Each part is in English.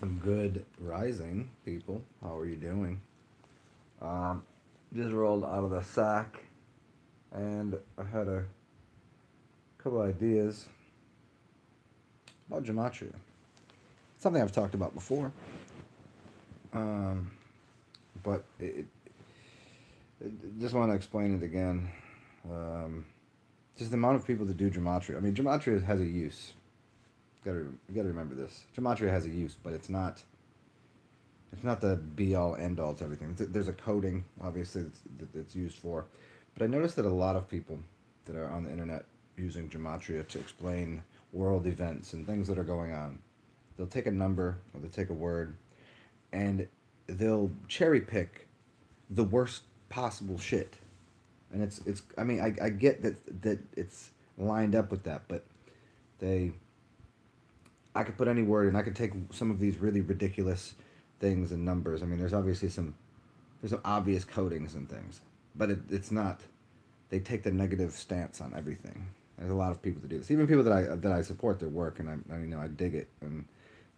Good rising, people. How are you doing? Just rolled out of the sack, and I had a couple ideas about gematria. Something I've talked about before, um, but just want to explain it again. Um, just the amount of people that do gematria. I mean, gematria has a use. You gotta remember this. Gematria has a use, but it's not the be all end all to everything. There's a coding, obviously, that's used for. But I noticed that a lot of people that are on the internet using gematria to explain world events and things that are going on, they'll take a number or they'll take a word and they'll cherry pick the worst possible shit. And it's I mean I get that it's lined up with that, but they I could put any word and I could take some of these really ridiculous things and numbers. I mean, there's some obvious codings and things, but it's not. They take the negative stance on everything. There's a lot of people that do this, even people that I support their work, and I dig it,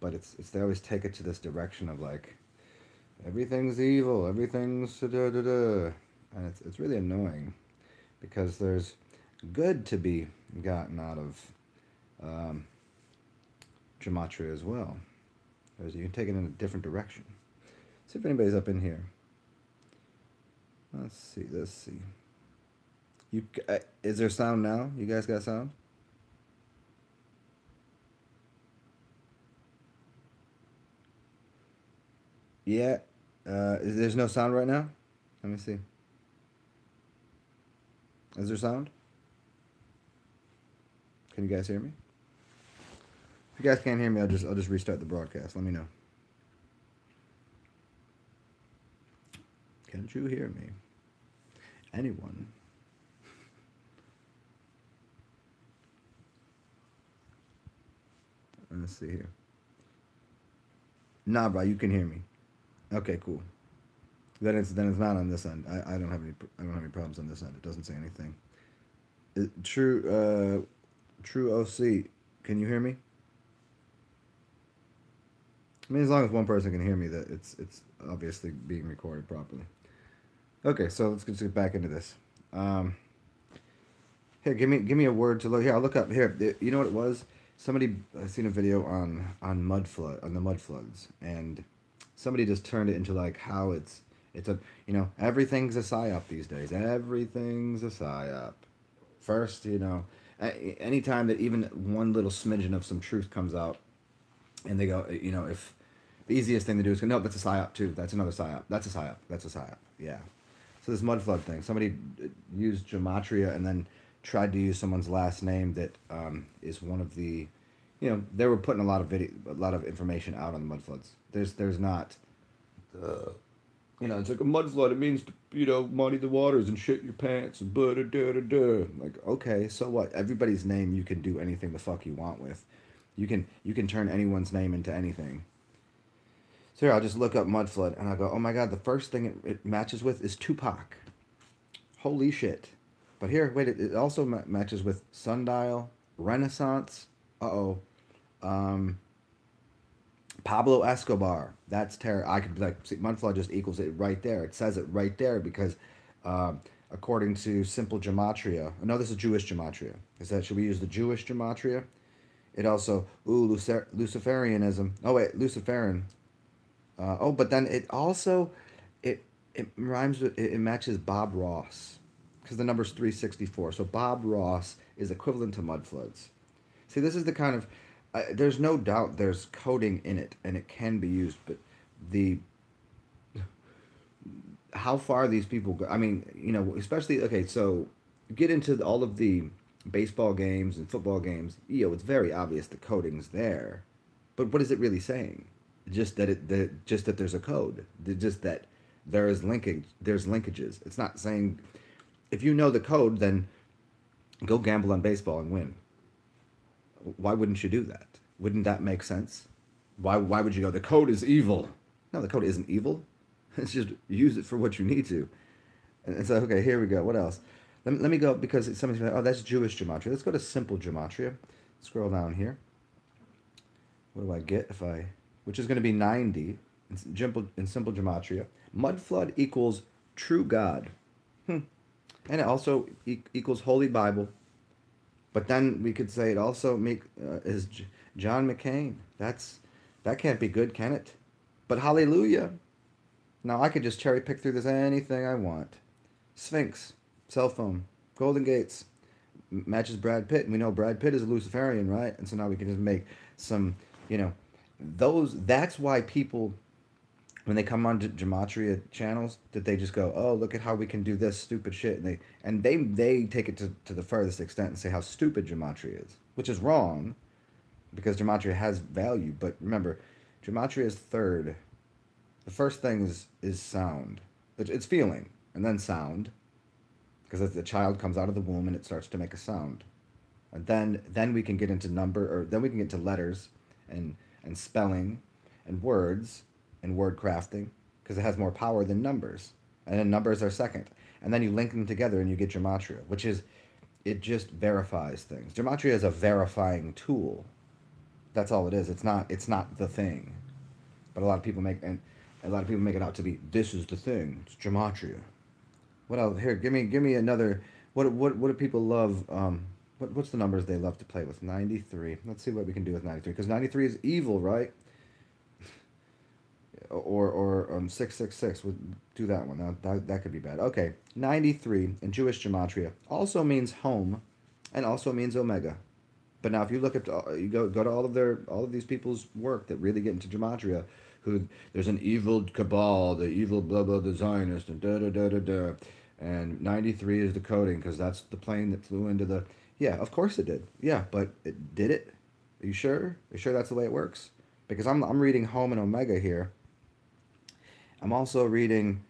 but it's they always take it to this direction of like everything's evil, everything's da da da, and it's really annoying because there's good to be gotten out of um, gematria as well. Whereas you can take it in a different direction. See if anybody's up in here. Let's see. Let's see. Is there sound now? You guys got sound? Yeah. There's no sound right now. Let me see. Is there sound? Can you guys hear me? If you guys can't hear me, I'll just restart the broadcast. Let me know. Can't you hear me? Anyone? Let's see here. Nah, bro, you can hear me. Okay, cool. Then it's not on this end. I don't have any problems on this end. It doesn't say anything. True OC. Can you hear me? I mean, as long as one person can hear me, that it's obviously being recorded properly. Okay, so let's just get back into this. Um, Here, give me a word to look. Here, I'll look up. Here, you know what it was? Somebody I seen a video on the mud floods, and somebody just turned it into like how it's a everything's a psyop these days. Everything's a psyop. First, anytime that even one little smidgen of some truth comes out, and they go, if the easiest thing to do is go, no, that's a psyop too. That's another psyop. That's a psyop. That's a psyop. Yeah. So this mud flood thing, somebody used gematria and then tried to use someone's last name that is one of the, they were putting a lot of information out on the mud floods. There's not, it's like a mud flood. It means muddy the waters and shit your pants and da da da da. Like, okay, so what? Everybody's name you can do anything the fuck you want with. You can turn anyone's name into anything. So here, I'll just look up mud flood and I'll go, oh my god, the first thing it matches with is Tupac. Holy shit. But here, wait, it also matches with sundial, Renaissance. Uh-oh. Um, Pablo Escobar. That's terror. I could like see Mudflood just equals it right there. It says it right there because according to simple gematria, no, this is Jewish gematria. Should we use the Jewish gematria? It also Luciferianism. Oh wait, Luciferin. But then it also it rhymes with it matches Bob Ross because the number's 364. So Bob Ross is equivalent to mud floods. See, this is the kind of there's no doubt there's coding in it and it can be used, but the how far these people go. I mean, especially okay. So get into all of the baseball games and football games. It's very obvious the coding's there, but what is it really saying? Just that there's a code. Just that there's linkages. It's not saying if you know the code, then go gamble on baseball and win. Why wouldn't you do that? Wouldn't that make sense? Why would you go, the code is evil? No, the code isn't evil. It's just use it for what you need to. And so, okay, here we go. What else? Let me go because somebody's like, oh, that's Jewish gematria. Let's go to simple gematria. Scroll down here. What do I get if I which is going to be 90 in simple gematria. Mud flood equals true God. Hmm. And it also equals Holy Bible. But then we could say it also is John McCain. That can't be good, can it? But hallelujah. Now I could just cherry pick through this anything I want. Sphinx, cell phone, Golden Gates, matches Brad Pitt, and we know Brad Pitt is a Luciferian, right? And so now we can just make some, you know, those. That's why people, when they come on gematria channels, that they just go, oh, look at how we can do this stupid shit, and they take it to the furthest extent and say how stupid gematria is, which is wrong, because gematria has value. But remember, gematria is third. The first thing is sound. It's feeling, and then sound, because as the child comes out of the womb and it starts to make a sound, and then we can get into number, or then we can get to letters, and spelling, and words, and word crafting, because it has more power than numbers, and then numbers are second, and then you link them together and you get gematria, which is, it just verifies things. Gematria is a verifying tool. That's all it is. It's not the thing, but a lot of people make it out to be, this is the thing. It's gematria. What else? Here, give me another. What do people love? What's the numbers they love to play with? 93. Let's see what we can do with 93, because 93 is evil, right? Or 666. We'll do that one. That could be bad. Okay, 93 in Jewish gematria also means home, and also means omega. But now, if you look at you go to all of these people's work that really get into gematria, who there's an evil cabal, the evil blah blah, the Zionist, and da da da da da, and 93 is the coding, because that's the plane that flew into the. Yeah, of course it did. Yeah, but it did it. Are you sure? Are you sure that's the way it works? Because I'm reading home and omega here. I'm also reading.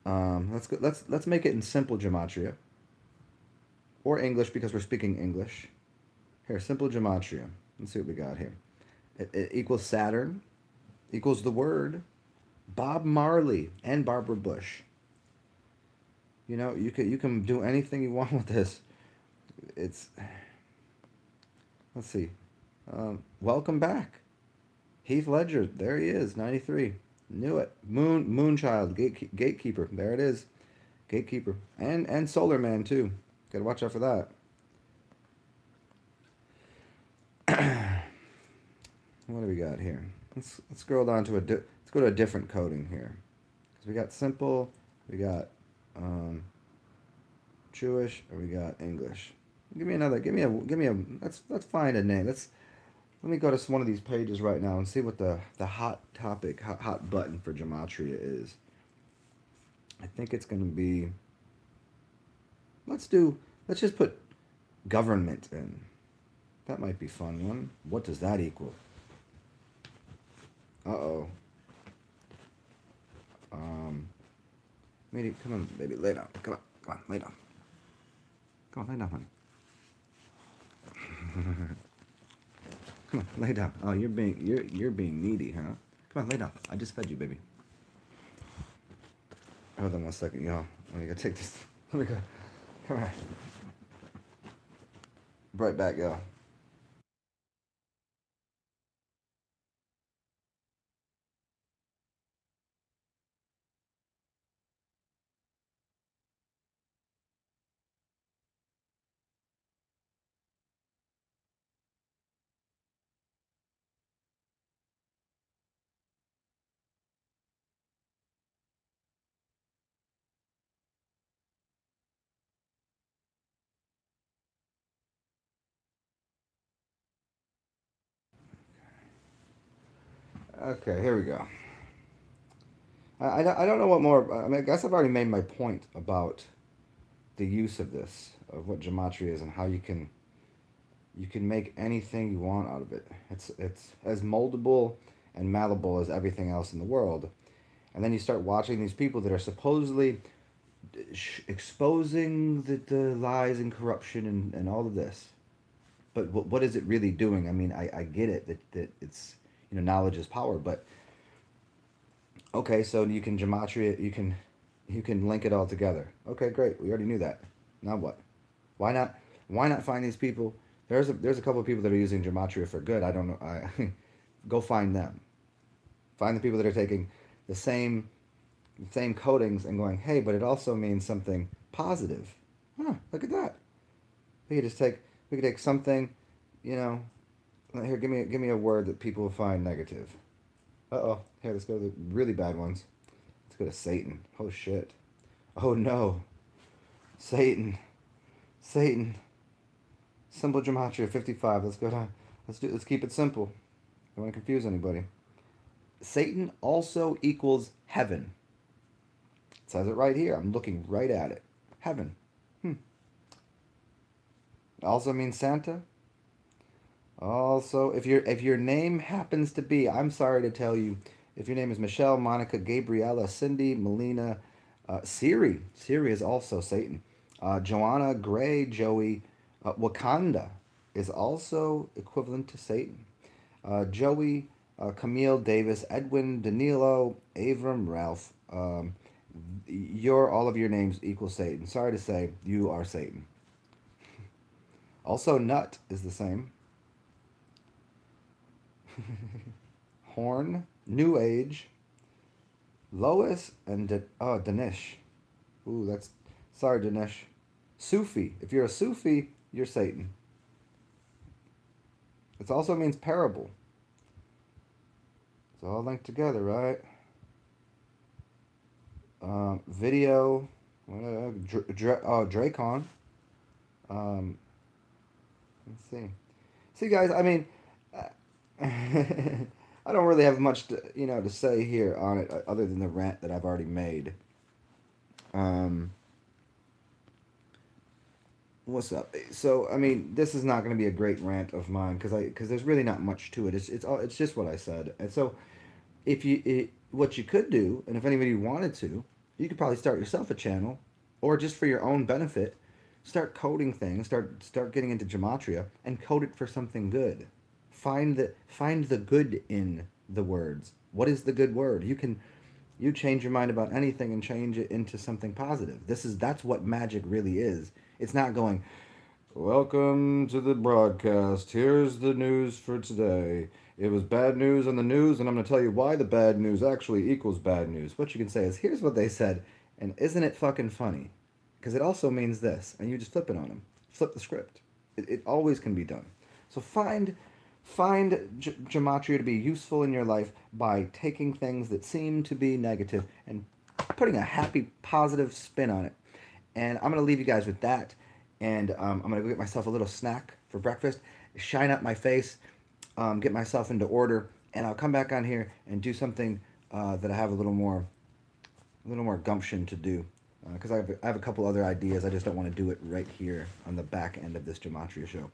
Let's make it in simple gematria, or English, because we're speaking English. Here, simple gematria. Let's see what we got here. It equals Saturn, equals the word Bob Marley and Barbara Bush. You can do anything you want with this. It's, let's see. Welcome back, Heath Ledger. There he is, 93. Knew it. Moonchild, gatekeeper. There it is, gatekeeper, and Solar Man too. Got to watch out for that. What do we got here? Let's scroll down to let's go to a different coding here. Because we got simple, we got Jewish, and we got English. Give me another. Give me a. Let's find a name. Let me go to one of these pages right now and see what the hot topic, hot button for gematria is. I think it's going to be. Let's just put government in. That might be a fun one. What does that equal? Uh-oh. Maybe, come on, baby, lay down. Come on, lay down. Come on, lay down, honey. Come on, lay down. Oh, you're being needy, huh? Come on, lay down. I just fed you, baby. Hold on 1 second, y'all. Let me go take this. Let me go. Come on. Right back, y'all. Okay, here we go. I don't know what more. I mean, I guess I've already made my point about the use of this, of what gematria is, and how you can make anything you want out of it. It's as moldable and malleable as everything else in the world. And then you start watching these people that are supposedly exposing the lies and corruption and all of this. But what is it really doing? I mean, I get it that it's, knowledge is power, but okay, so you can gematria, you can link it all together. Okay, great. We already knew that. Now what? Why not? Why not find these people? There's a couple of people that are using gematria for good. I don't know. Go find them. Find the people that are taking the same codings and going, hey, but it also means something positive. Huh, look at that. We could take something, you know, here, give me a word that people find negative. Uh-oh. Here, let's go to the really bad ones. Let's go to Satan. Oh shit. Oh no. Satan. Satan. Simple gematria 55. Let's go down. Let's keep it simple. Don't want to confuse anybody. Satan also equals heaven. It says it right here. I'm looking right at it. Heaven. Also means Santa. Also, if your name happens to be, I'm sorry to tell you, if your name is Michelle, Monica, Gabriella, Cindy, Melina, Siri. Siri is also Satan. Joanna, Gray, Joey, Wakanda is also equivalent to Satan. Joey, Camille, Davis, Edwin, Danilo, Avram, Ralph. All of your names equal Satan. Sorry to say, you are Satan. Also, Nut is the same. Horn, New Age, Lois, and Danish. Ooh, that's sorry, Danish. Sufi. If you're a Sufi, you're Satan. It also means parable. It's all linked together, right? Video. Dracon. Let's see. See, guys. I mean, I don't really have much to say here on it other than the rant that I've already made. What's up? So, I mean, this is not going to be a great rant of mine because there's really not much to it. It's just what I said. And so, what you could do, and if anybody wanted to, you could probably start yourself a channel, or just for your own benefit, start coding things, start getting into gematria, and code it for something good. Find the good in the words. What is the good word? You change your mind about anything and change it into something positive. That's what magic really is. It's not going, welcome to the broadcast. Here's the news for today. It was bad news on the news, and I'm going to tell you why the bad news actually equals bad news. What you can say is, here's what they said, and isn't it fucking funny? Because it also means this, and you just flip it on them. Flip the script. It always can be done. So find gematria to be useful in your life by taking things that seem to be negative and putting a happy, positive spin on it. And I'm going to leave you guys with that. And I'm going to go get myself a little snack for breakfast, shine up my face, get myself into order, and I'll come back on here and do something that I have a little more gumption to do. Because I have a couple other ideas. I just don't want to do it right here on the back end of this gematria show.